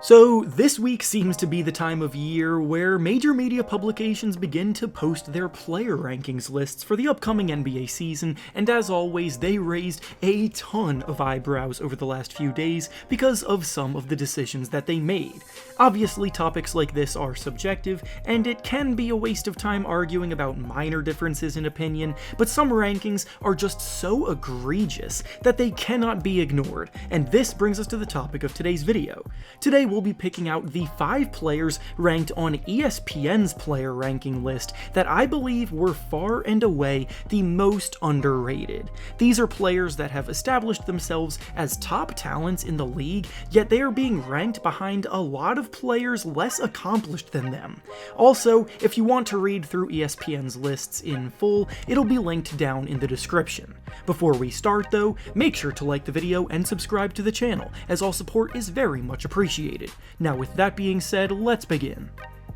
So this week seems to be the time of year where major media publications begin to post their player rankings lists for the upcoming NBA season, and as always they raised a ton of eyebrows over the last few days because of some of the decisions that they made. Obviously topics like this are subjective, and it can be a waste of time arguing about minor differences in opinion, but some rankings are just so egregious that they cannot be ignored, and this brings us to the topic of today's video. Today we'll be picking out the 5 players ranked on ESPN's player ranking list that I believe were far and away the most underrated. These are players that have established themselves as top talents in the league, yet they are being ranked behind a lot of players less accomplished than them. Also, if you want to read through ESPN's lists in full, it'll be linked down in the description. Before we start though, make sure to like the video and subscribe to the channel, as all support is very much appreciated. Now with that being said, let's begin.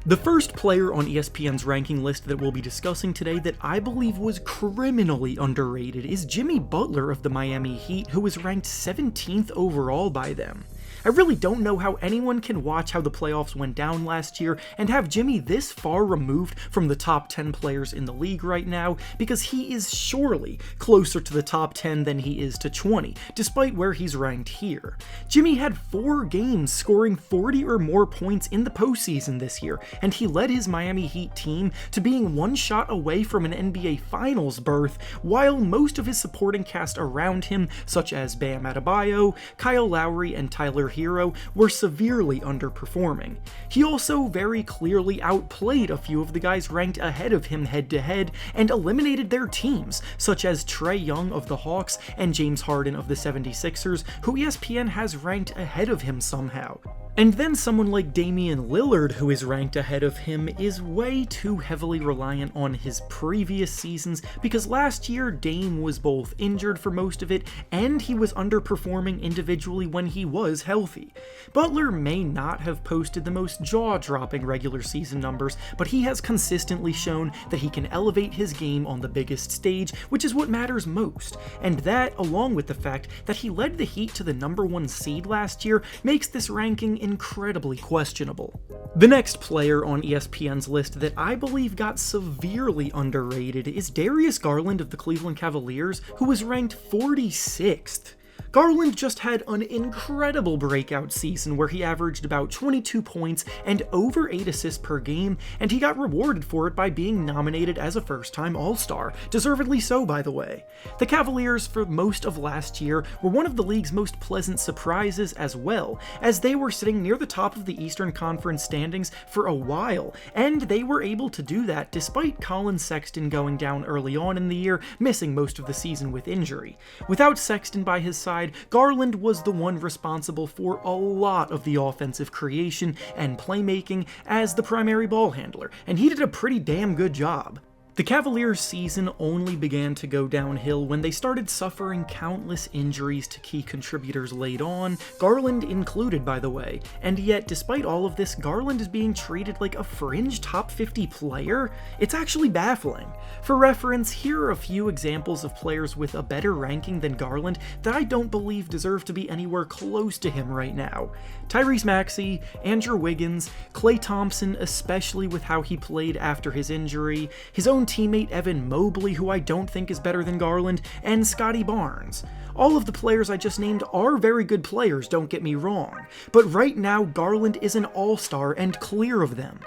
The first player on ESPN's ranking list that we'll be discussing today that I believe was criminally underrated is Jimmy Butler of the Miami Heat, who was ranked 17th overall by them. I really don't know how anyone can watch how the playoffs went down last year and have Jimmy this far removed from the top 10 players in the league right now, because he is surely closer to the top 10 than he is to 20, despite where he's ranked here. Jimmy had 4 games scoring 40 or more points in the postseason this year, and he led his Miami Heat team to being one shot away from an NBA Finals berth, while most of his supporting cast around him, such as Bam Adebayo, Kyle Lowry, and Tyler Hero, were severely underperforming. He also very clearly outplayed a few of the guys ranked ahead of him head-to-head and eliminated their teams, such as Trae Young of the Hawks and James Harden of the 76ers, who ESPN has ranked ahead of him somehow. And then someone like Damian Lillard, who is ranked ahead of him, is way too heavily reliant on his previous seasons, because last year Dame was both injured for most of it and he was underperforming individually when he was healthy. Butler may not have posted the most jaw-dropping regular season numbers, but he has consistently shown that he can elevate his game on the biggest stage, which is what matters most. And that, along with the fact that he led the Heat to the #1 seed last year, makes this ranking incredibly questionable. The next player on ESPN's list that I believe got severely underrated is Darius Garland of the Cleveland Cavaliers, who was ranked 46th. Garland just had an incredible breakout season where he averaged about 22 points and over 8 assists per game, and he got rewarded for it by being nominated as a first-time All-Star, deservedly so by the way. The Cavaliers for most of last year were one of the league's most pleasant surprises as well, as they were sitting near the top of the Eastern Conference standings for a while, and they were able to do that despite Colin Sexton going down early on in the year, missing most of the season with injury. Without Sexton by his side, Garland was the one responsible for a lot of the offensive creation and playmaking as the primary ball handler, and he did a pretty damn good job. The Cavaliers' season only began to go downhill when they started suffering countless injuries to key contributors late on, Garland included by the way, and yet despite all of this, Garland is being treated like a fringe top 50 player? It's actually baffling. For reference, here are a few examples of players with a better ranking than Garland that I don't believe deserve to be anywhere close to him right now. Tyrese Maxey, Andrew Wiggins, Klay Thompson, especially with how he played after his injury, his own teammate Evan Mobley, who I don't think is better than Garland, and Scotty Barnes. All of the players I just named are very good players, don't get me wrong, but right now Garland is an all-star and clear of them.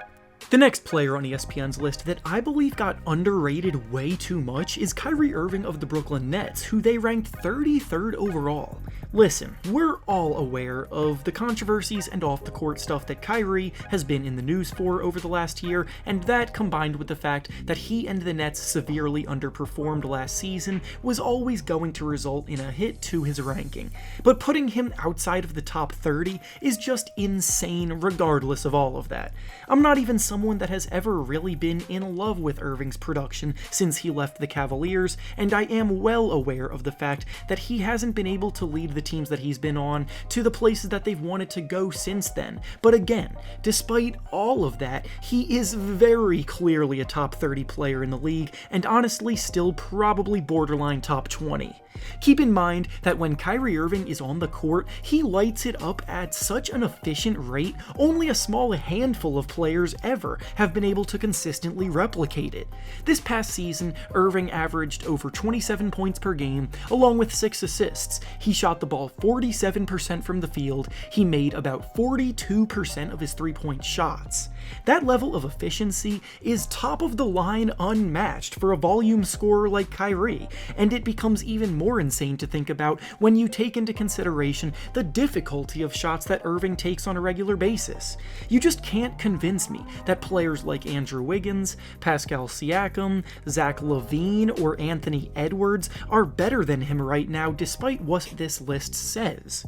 The next player on ESPN's list that I believe got underrated way too much is Kyrie Irving of the Brooklyn Nets, who they ranked 33rd overall. Listen, we're all aware of the controversies and off-the-court stuff that Kyrie has been in the news for over the last year, and that, combined with the fact that he and the Nets severely underperformed last season, was always going to result in a hit to his ranking. But putting him outside of the top 30 is just insane regardless of all of that. I'm not even someone that has ever really been in love with Irving's production since he left the Cavaliers, and I am well aware of the fact that he hasn't been able to lead the teams that he's been on to the places that they've wanted to go since then. But again, despite all of that, he is very clearly a top 30 player in the league, and honestly still probably borderline top 20. Keep in mind that when Kyrie Irving is on the court, he lights it up at such an efficient rate, only a small handful of players ever have been able to consistently replicate it. This past season, Irving averaged over 27 points per game, along with 6 assists. He shot the ball 47% from the field, he made about 42% of his three-point shots. That level of efficiency is top of the line unmatched for a volume scorer like Kyrie, and it becomes even more insane to think about when you take into consideration the difficulty of shots that Irving takes on a regular basis. You just can't convince me that players like Andrew Wiggins, Pascal Siakam, Zach LaVine, or Anthony Edwards are better than him right now despite what this list says.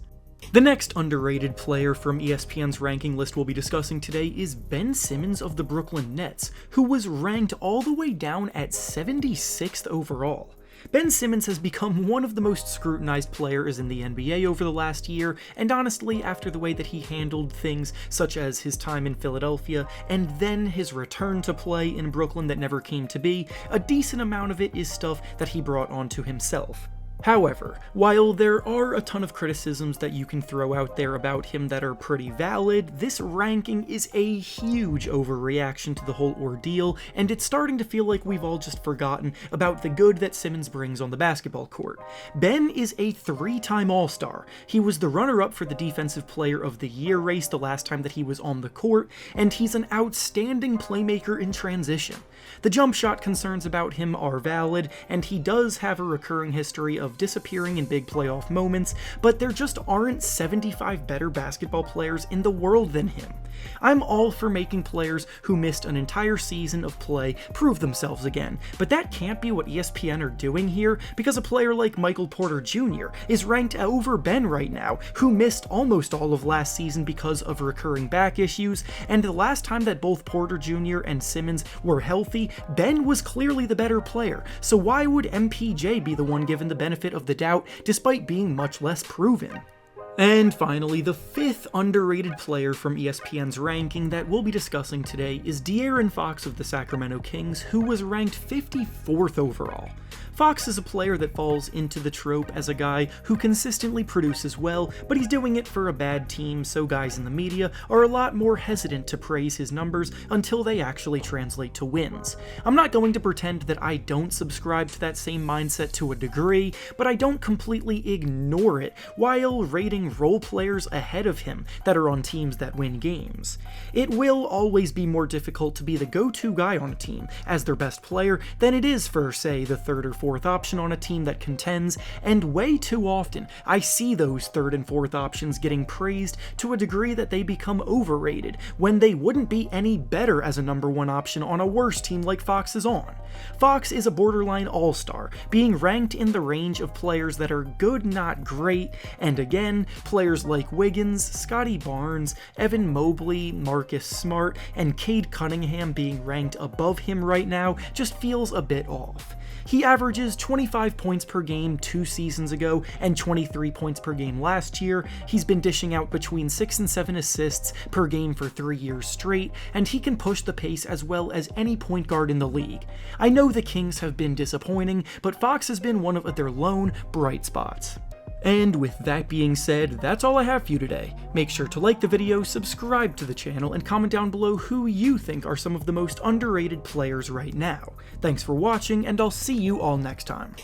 The next underrated player from ESPN's ranking list we'll be discussing today is Ben Simmons of the Brooklyn Nets, who was ranked all the way down at 76th overall. Ben Simmons has become one of the most scrutinized players in the NBA over the last year, and honestly, after the way that he handled things such as his time in Philadelphia and then his return to play in Brooklyn that never came to be, a decent amount of it is stuff that he brought onto himself. However, while there are a ton of criticisms that you can throw out there about him that are pretty valid, this ranking is a huge overreaction to the whole ordeal, and it's starting to feel like we've all just forgotten about the good that Simmons brings on the basketball court. Ben is a 3-time All-Star. He was the runner-up for the Defensive Player of the Year race the last time that he was on the court, and he's an outstanding playmaker in transition. The jump shot concerns about him are valid, and he does have a recurring history of disappearing in big playoff moments, but there just aren't 75 better basketball players in the world than him. I'm all for making players who missed an entire season of play prove themselves again, but that can't be what ESPN are doing here, because a player like Michael Porter Jr. is ranked over Ben right now, who missed almost all of last season because of recurring back issues, and the last time that both Porter Jr. and Simmons were healthy, Ben was clearly the better player, so why would MPJ be the one given the benefit of the doubt despite being much less proven? And finally, the 5th underrated player from ESPN's ranking that we'll be discussing today is DeAaron Fox of the Sacramento Kings, who was ranked 54th overall. Fox is a player that falls into the trope as a guy who consistently produces well, but he's doing it for a bad team, so guys in the media are a lot more hesitant to praise his numbers until they actually translate to wins. I'm not going to pretend that I don't subscribe to that same mindset to a degree, but I don't completely ignore it while rating role players ahead of him that are on teams that win games. It will always be more difficult to be the go-to guy on a team as their best player than it is for, say, the 3rd or 4th option on a team that contends, and way too often I see those 3rd and 4th options getting praised to a degree that they become overrated when they wouldn't be any better as a number 1 option on a worse team like Fox is on. Fox is a borderline all-star, being ranked in the range of players that are good not great, and again, players like Wiggins, Scotty Barnes, Evan Mobley, Marcus Smart, and Cade Cunningham being ranked above him right now just feels a bit off. He averages 25 points per game 2 seasons ago and 23 points per game last year. He's been dishing out between 6 and 7 assists per game for 3 years straight, and he can push the pace as well as any point guard in the league. I know the Kings have been disappointing, but Fox has been one of their lone bright spots. And with that being said, that's all I have for you today. Make sure to like the video, subscribe to the channel, and comment down below who you think are some of the most underrated players right now. Thanks for watching, and I'll see you all next time.